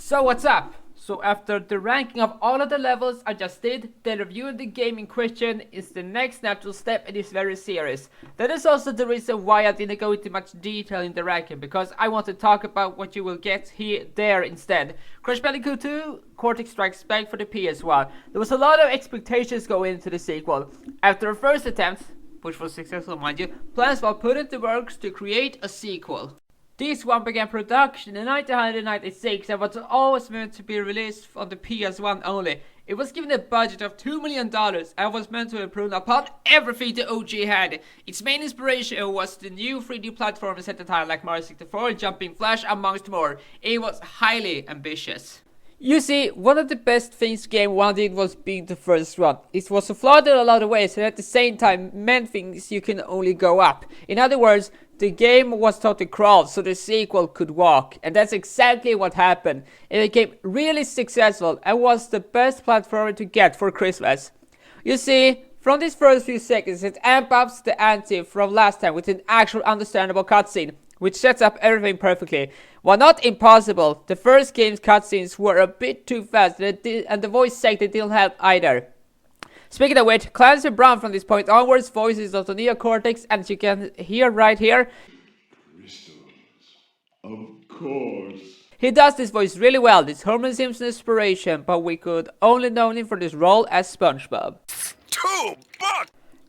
So what's up? So after the ranking of all of the levels I just did, the review of the game in question is the next natural step in this very series. That is also the reason why I didn't go into much detail in the ranking, because I want to talk about what you will get there instead. Crash Bandicoot 2, Cortex Strikes Back for the PS1. There was a lot of expectations going into the sequel. After a first attempt, which was successful mind you, plans were put into works to create a sequel. This one began production in 1996 and was always meant to be released on the PS1 only. It was given a budget of $2 million and was meant to improve upon everything the OG had. Its main inspiration was the new 3D platformers at the time like Mario 64 and Jumping Flash amongst more. It was highly ambitious. You see, one of the best things Game 1 did was being the first one. It was flawed in a lot of ways and at the same time meant things you can only go up. In other words, the game was taught to crawl so the sequel could walk, and that's exactly what happened. It became really successful and was the best platformer to get for Christmas. You see, from these first few seconds it amps up the ante from last time with an actual understandable cutscene, which sets up everything perfectly. While not impossible, the first game's cutscenes were a bit too fast and the voice acting didn't help either. Speaking of which, Clancy Brown from this point onwards voices of the Neo Cortex, and as you can hear right here, Crystals, of course. He does this voice really well. This Homer Simpson inspiration, but we could only know him for this role as SpongeBob. $2.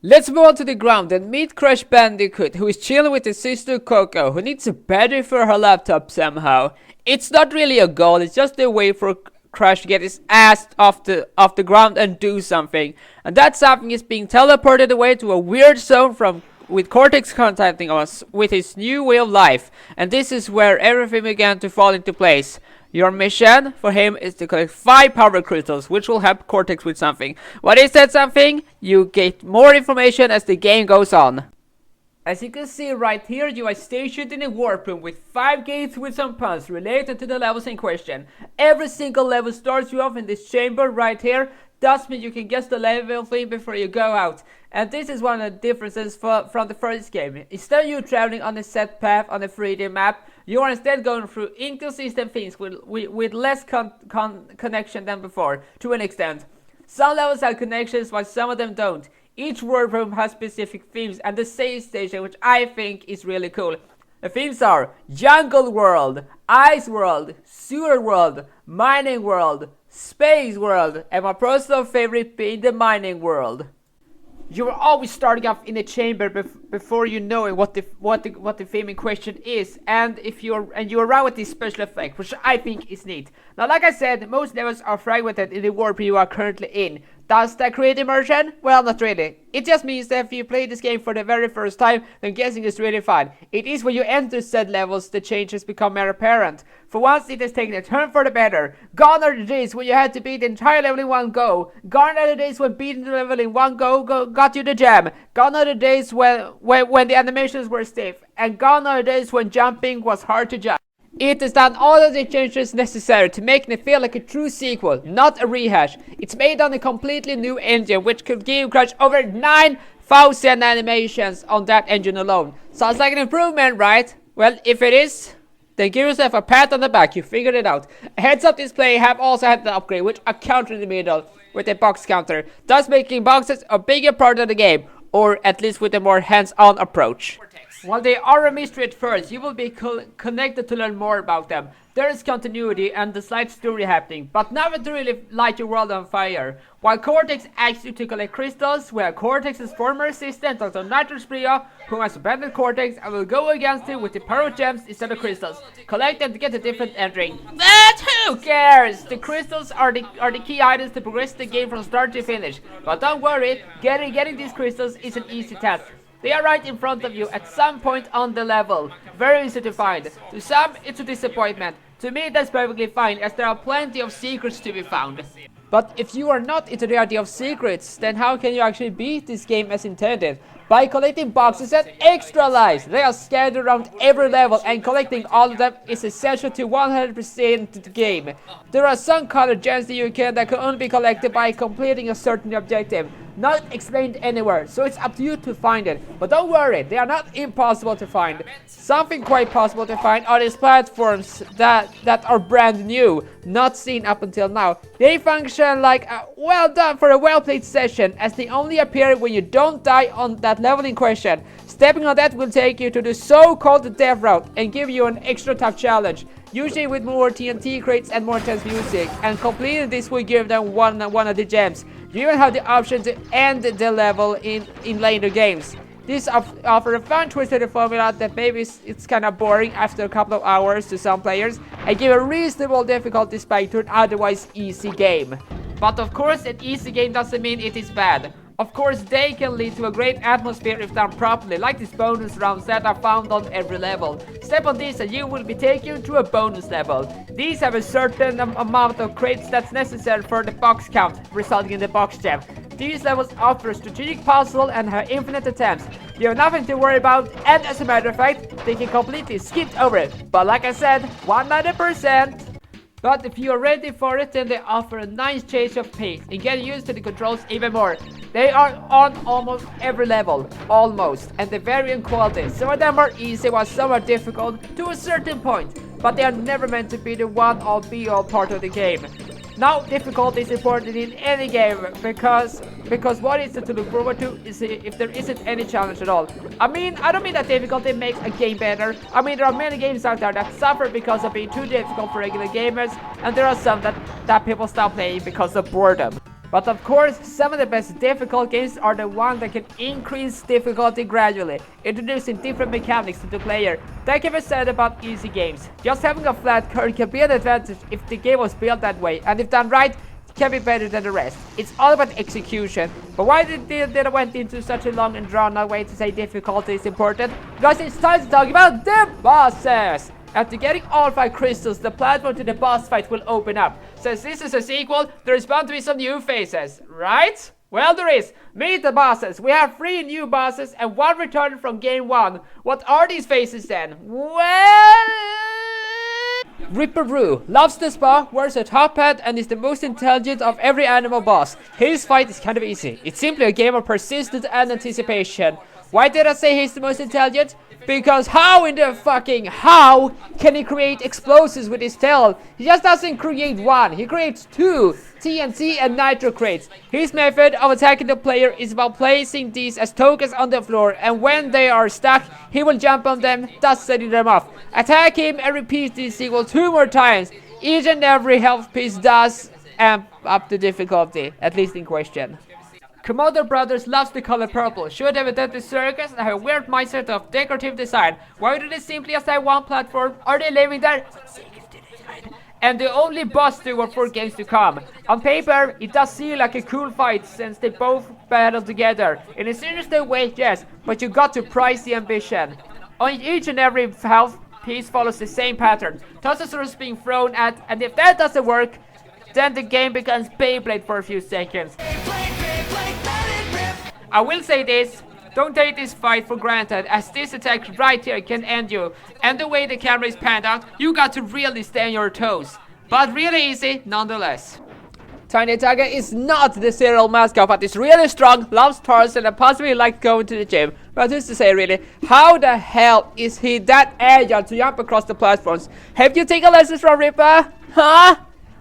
Let's move on to the ground and meet Crash Bandicoot, who is chilling with his sister Coco, who needs a battery for her laptop somehow. It's not really a goal, it's just a way for Crash to get his ass off the ground and do something. And that something is being teleported away to a weird zone with Cortex contacting us with his new way of life. And this is where everything began to fall into place. Your mission for him is to collect 5 power crystals, which will help Cortex with something. What is that something? You get more information as the game goes on. As you can see right here, you are stationed in a warp room with 5 gates with some puns related to the levels in question. Every single level starts you off in this chamber right here. Thus means you can guess the level thing before you go out. And this is one of the differences from the first game. Instead of you traveling on a set path on a 3D map, you are instead going through inconsistent things with less connection than before, to an extent. Some levels have connections while some of them don't. Each warp room has specific themes and the save station, which I think is really cool. The themes are Jungle World, Ice World, Sewer World, Mining World, Space World, and my personal favorite being the Mining World. You are always starting off in a chamber before you know what the theme in question is, and you arrive with this special effect, which I think is neat. Now, like I said, most levels are fragmented in the warp you are currently in. Does that create immersion? Well, not really. It just means that if you play this game for the very first time, then guessing is really fun. It is when you enter said levels the changes become more apparent. For once, it has taken a turn for the better. Gone are the days when you had to beat the entire level in one go. Gone are the days when beating the level in one go got you the gem. Gone are the days when the animations were stiff. And gone are the days when jumping was hard to jump. It has done all of the changes necessary to make it feel like a true sequel, not a rehash. It's made on a completely new engine, which could give Crash over 9,000 animations on that engine alone. Sounds like an improvement, right? Well, if it is, then give yourself a pat on the back, you figured it out. A heads-up display have also had an upgrade, with a counter in the middle, with a box counter, thus making boxes a bigger part of the game, or at least with a more hands-on approach. While they are a mystery at first, you will be connected to learn more about them. There is continuity and a slight story happening, but nothing to really light your world on fire. While Cortex asks you to collect crystals, we have Cortex's former assistant, Dr. Nitrous Brio, who has abandoned Cortex and will go against him with the power gems instead of crystals. Collect them to get a different entry. But who cares? The crystals are the key items to progress the game from start to finish. But don't worry, getting these crystals is an easy task. They are right in front of you at some point on the level. Very easy to find. To some, it's a disappointment. To me, that's perfectly fine, as there are plenty of secrets to be found. But if you are not into the idea of secrets, then how can you actually beat this game as intended? By collecting boxes and extra lives. They are scattered around every level, and collecting all of them is essential to 100% the game. There are some colored gems that can only be collected by completing a certain objective. not explained anywhere, so it's up to you to find it. But don't worry, they are not impossible to find. Something quite possible to find are these platforms that are brand new, not seen up until now. They function like well done for a well-played session, as they only appear when you don't die on that level in question. Stepping on that will take you to the so-called death route and give you an extra tough challenge, usually with more TNT crates and more intense music, and completing this will give them one of the gems. You even have the option to end the level in later games. This offer a fun twist to the formula that maybe it's kind of boring after a couple of hours to some players, and give a reasonable difficulty spike to an otherwise easy game. But of course, an easy game doesn't mean it is bad. Of course, they can lead to a great atmosphere if done properly, like these bonus rounds that are found on every level. Step on these and you will be taken to a bonus level. These have a certain amount of crates that's necessary for the box count, resulting in the box gem. These levels offer a strategic puzzle and have infinite attempts. You have nothing to worry about, and as a matter of fact, they can completely skip over it. But like I said, 100%. But if you are ready for it, then they offer a nice change of pace and get used to the controls even more. They are on almost every level, almost, and they vary in quality. Some of them are easy while some are difficult to a certain point, but they are never meant to be the one-all be-all part of the game. Now, difficulty is important in any game because what is it to look forward to is if there isn't any challenge at all. I don't mean that difficulty makes a game better. I mean, there are many games out there that suffer because of being too difficult for regular gamers, and there are some that people stop playing because of boredom. But of course, some of the best difficult games are the ones that can increase difficulty gradually, introducing different mechanics to the player. That can be said about easy games. Just having a flat curve can be an advantage if the game was built that way, and if done right, it can be better than the rest. It's all about execution. But why did I went into such a long and drawn out way to say difficulty is important? Because it's time to talk about the bosses! After getting all 5 crystals, the platform to the boss fight will open up. Since this is a sequel, there is bound to be some new faces, right? Well, there is. Meet the bosses. We have 3 new bosses and 1 returned from game 1. What are these faces then? Well... Ripperoo loves the spa, wears a top hat, and is the most intelligent of every animal boss. His fight is kind of easy. It's simply a game of persistence and anticipation. Why did I say he's the most intelligent? Because how can he create explosives with his tail? He just doesn't create 1, he creates 2 TNT and nitro crates. His method of attacking the player is about placing these as tokens on the floor, and when they are stuck, he will jump on them, thus setting them off. Attack him and repeat this sequence 2 more times. Each and every health piece does amp up the difficulty, at least in question. Komodo Brothers loves the color purple, should have a circus and have a weird mindset of decorative design. Why do they simply assign 1 platform? Are they living there? And the only boss duo for games to come. On paper, it does seem like a cool fight since they both battle together. In a sinister way, yes, but you got to price the ambition. On each and every health piece follows the same pattern. Tossasaurus being thrown at, and if that doesn't work, then the game becomes Beyblade for a few seconds. I will say this, don't take this fight for granted, as this attack right here can end you, and the way the camera is panned out, you got to really stay on your toes, but really easy nonetheless. Tiny Tiger is not the serial mascot, but is really strong, loves Tarzan, and possibly likes going to the gym. But who's to say really, how the hell is he that agile to jump across the platforms? Have you taken lessons from Ripper? Huh?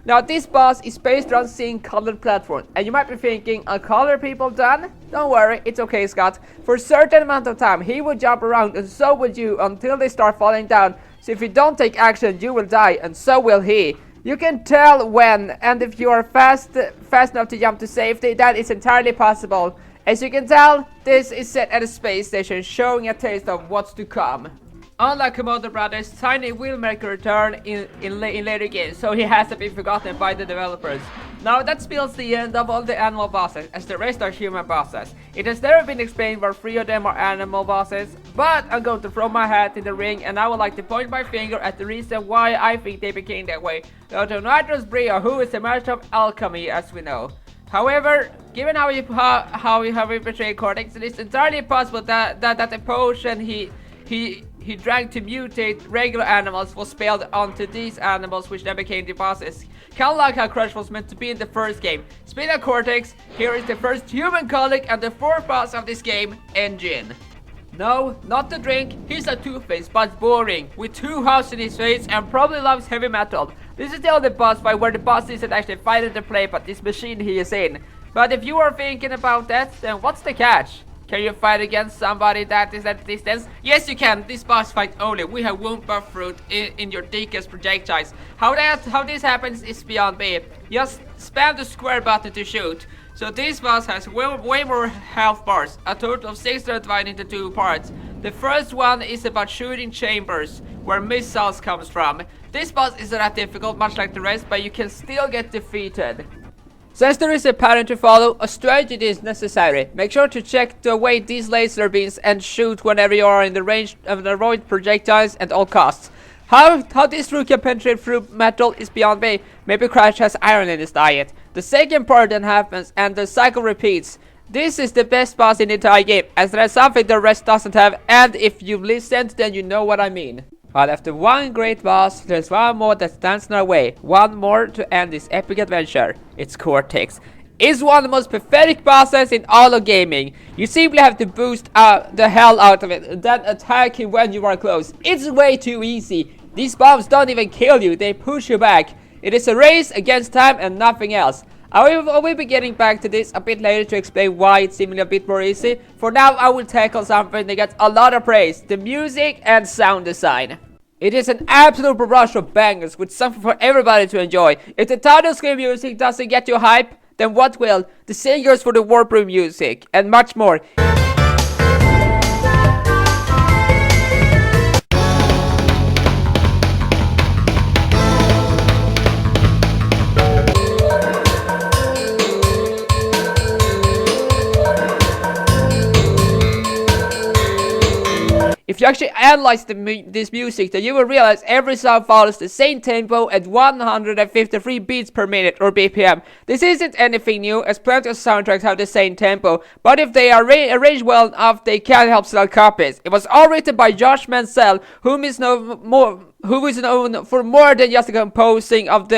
Now this boss is based on seeing colored platforms, and you might be thinking, are colored people done? Don't worry, it's okay, Scott. For a certain amount of time, he will jump around, and so will you, until they start falling down. So if you don't take action, you will die, and so will he. You can tell when, and if you are fast enough to jump to safety, that is entirely possible. As you can tell, this is set at a space station, showing a taste of what's to come. Unlike Komodo Brothers, Tiny will make a return in later games, so he hasn't been forgotten by the developers. Now that spells the end of all the animal bosses, as the rest are human bosses. It has never been explained why 3 of them are animal bosses, but I'm going to throw my hat in the ring, and I would like to point my finger at the reason why I think they became that way. The Nitrous Brio, who is a master of alchemy, as we know. However, given how we portrayed Cortex, it is entirely possible that the potion he drank to mutate regular animals was spelled onto these animals, which then became the bosses. kinda like how Crash was meant to be in the first game. Speaking of Cortex, here is the first human colleague and the fourth boss of this game, Engine. No, not the drink, he's a two-face but boring, with two holes in his face and probably loves heavy metal. This is the only boss fight where the boss isn't actually fighting the play but this machine he is in. But if you are thinking about that, then what's the catch? Can you fight against somebody that is at a distance? Yes you can, this boss fight only. We have one buff fruit in your deepest projectiles. How this happens is beyond me. Just spam the square button to shoot. So this boss has way more health bars, a total of 6 that are divided into 2 parts. The first one is about shooting chambers, where missiles comes from. This boss isn't that difficult, much like the rest, but you can still get defeated. Since there is a pattern to follow, a strategy is necessary. Make sure to check to avoid these laser beams and shoot whenever you are in the range and avoid projectiles at all costs. How this root can penetrate through metal is beyond me. Maybe Crash has iron in his diet. The second part then happens and the cycle repeats. This is the best boss in the entire game, as there is something the rest doesn't have, and if you've listened then you know what I mean. But after one great boss, there's one more that stands in our way. One more to end this epic adventure. It's Cortex. It's one of the most pathetic bosses in all of gaming. You simply have to boost the hell out of it and then attack him when you are close. It's way too easy. These bombs don't even kill you, they push you back. It is a race against time and nothing else. I will be getting back to this a bit later to explain why it's seemingly a bit more easy. For now I will tackle something that gets a lot of praise. The music and sound design. It is an absolute barrage of bangers with something for everybody to enjoy. If the title screen music doesn't get you hype, then what will? The singers for the Warp Room music, and much more. If you actually analyze this music, then you will realize every song follows the same tempo at 153 beats per minute or BPM. This isn't anything new, as plenty of soundtracks have the same tempo, but if they are arranged well enough, they can't help sell copies. It was all written by Josh Mansell, who is known for more than just the composing of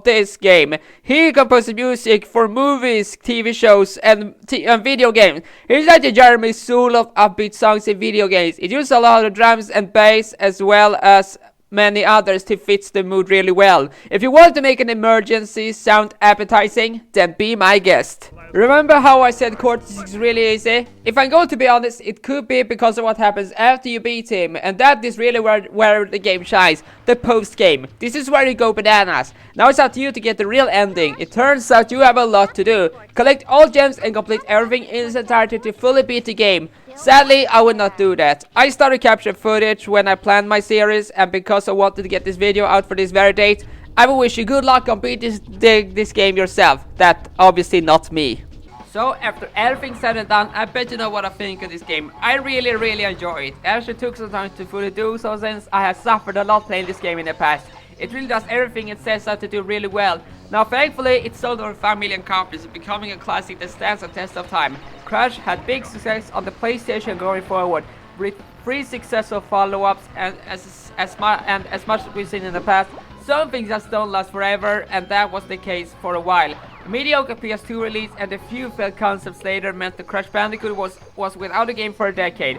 this game. He composes music for movies, TV shows, and video games. He's like the Jeremy Soule of upbeat songs in video games. It uses a lot of drums and bass as well as many others to fit the mood really well. If you want to make an emergency sound appetizing, then be my guest. Remember how I said Cortex is really easy? If I'm going to be honest, it could be because of what happens after you beat him, and that is really where the game shines, the post-game. This is where you go bananas. Now it's up to you to get the real ending. It turns out you have a lot to do. Collect all gems and complete everything in its entirety to fully beat the game. Sadly, I would not do that. I started capturing footage when I planned my series, and because I wanted to get this video out for this very date, I will wish you good luck on beating this game yourself. That obviously not me. So after everything said and done, I bet you know what I think of this game. I really enjoy it. It actually took some time to fully do so, since I have suffered a lot playing this game in the past. It really does everything it sets out to do really well. Now thankfully it's sold over 5 million copies, becoming a classic that stands the test of time. Crash had big success on the PlayStation going forward, with 3 successful follow-ups and as much as we've seen in the past. Some things just don't last forever, and that was the case for a while. A mediocre PS2 release and a few failed concepts later meant the Crash Bandicoot was without a game for a decade.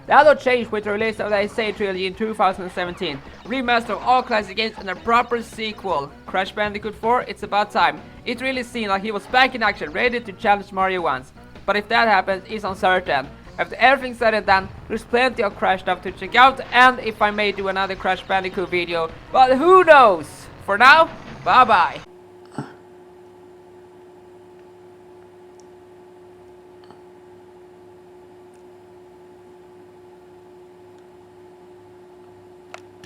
That all changed with the release of the Insane Trilogy in 2017, remaster of all classic games and a proper sequel, Crash Bandicoot 4. It's about time. It really seemed like he was back in action, ready to challenge Mario once. But if that happens, it's uncertain. After everything said and done, there's plenty of Crash stuff to check out, and if I may do another Crash Bandicoot video, but who knows? For now, bye bye.